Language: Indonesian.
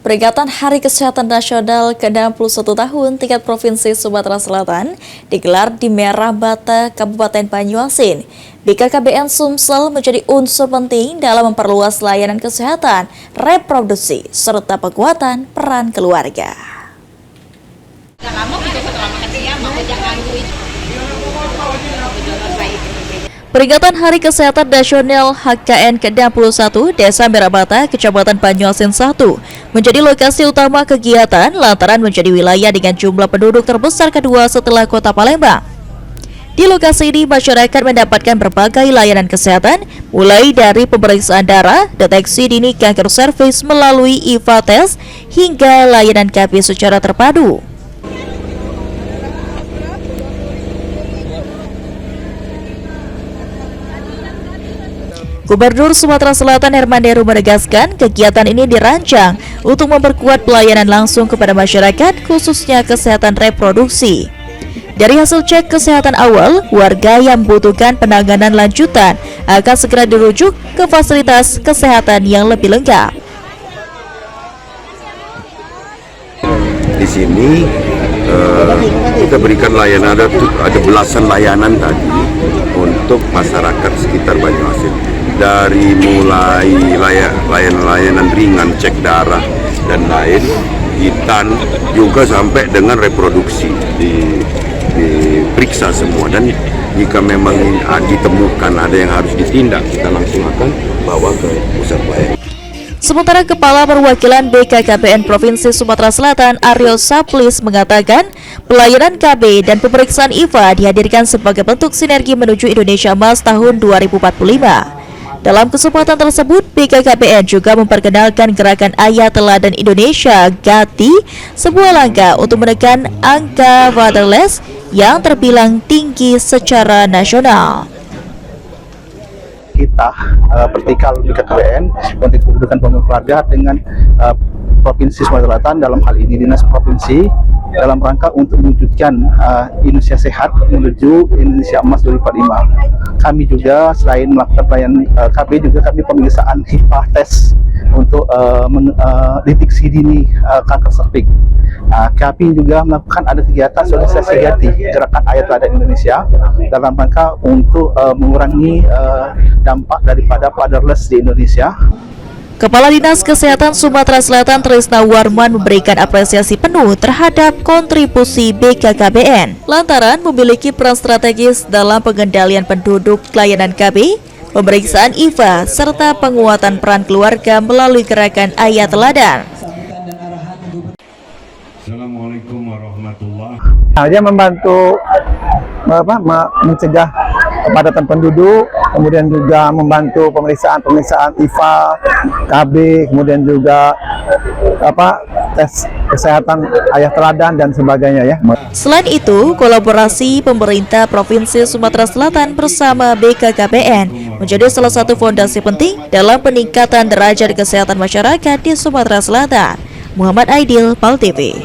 Peringatan Hari Kesehatan Nasional ke-61 tahun tingkat Provinsi Sumatera Selatan digelar di Merah Bata, Kabupaten Banyuasin. BKKBN Sumsel menjadi unsur penting dalam memperluas layanan kesehatan, reproduksi, serta penguatan peran keluarga. Peringatan Hari Kesehatan Nasional HKN ke-61 Desa Merah Bata, Kecamatan Banyuasin 1 menjadi lokasi utama kegiatan lantaran menjadi wilayah dengan jumlah penduduk terbesar kedua setelah Kota Palembang. Di lokasi ini masyarakat mendapatkan berbagai layanan kesehatan mulai dari pemeriksaan darah, deteksi dini kanker serviks melalui IVA test hingga layanan KB secara terpadu. Gubernur Sumatera Selatan Herman Deru menegaskan kegiatan ini dirancang untuk memperkuat pelayanan langsung kepada masyarakat, khususnya kesehatan reproduksi. Dari hasil cek kesehatan awal, warga yang membutuhkan penanganan lanjutan akan segera dirujuk ke fasilitas kesehatan yang lebih lengkap. Di sini kita berikan layanan, ada belasan layanan tadi untuk masyarakat sekitar Banyuasin. Dari mulai layanan ringan, cek darah dan lain, hitan juga sampai dengan reproduksi diperiksa semua, dan jika memang ditemukan ada yang harus ditindak, kita langsung akan bawa ke pusat pelayanan. Sementara Kepala Perwakilan BKKBN Provinsi Sumatera Selatan Aryo Saplis mengatakan pelayanan KB dan pemeriksaan IVA dihadirkan sebagai bentuk sinergi menuju Indonesia Emas tahun 2045. Dalam kesempatan tersebut, BKKBN juga memperkenalkan gerakan Ayah Teladan Indonesia (GATI), sebuah langkah untuk menekan angka fatherless yang terbilang tinggi secara nasional. Kita vertikal BKKBN untuk kependudukan pembangunan keluarga dengan Provinsi Sumatera Selatan, dalam hal ini Dinas Provinsi, dalam rangka untuk mewujudkan Indonesia sehat menuju Indonesia Emas 2045. Kami juga selain melakukan pelayanan KB, juga kami pemeriksaan HIPA test untuk deteksi dini kanker serviks. Kami juga melakukan ada kegiatan sosialisasi GATI, Gerakan Ayah Teladan Indonesia, dalam rangka untuk mengurangi dampak daripada fatherless di Indonesia. Kepala Dinas Kesehatan Sumatera Selatan Trisna Warman memberikan apresiasi penuh terhadap kontribusi BKKBN lantaran memiliki peran strategis dalam pengendalian penduduk, layanan KB, pemeriksaan IVA, serta penguatan peran keluarga melalui gerakan Ayah Teladan. Assalamualaikum warahmatullahi. Dia membantu mencegah kepadatan penduduk, kemudian juga membantu pemeriksaan IVA, KB, kemudian juga tes kesehatan ayah teladan dan sebagainya ya. Selain itu, kolaborasi pemerintah Provinsi Sumatera Selatan bersama BKKBN menjadi salah satu fondasi penting dalam peningkatan derajat kesehatan masyarakat di Sumatera Selatan. Muhammad Aidil, PAL TV.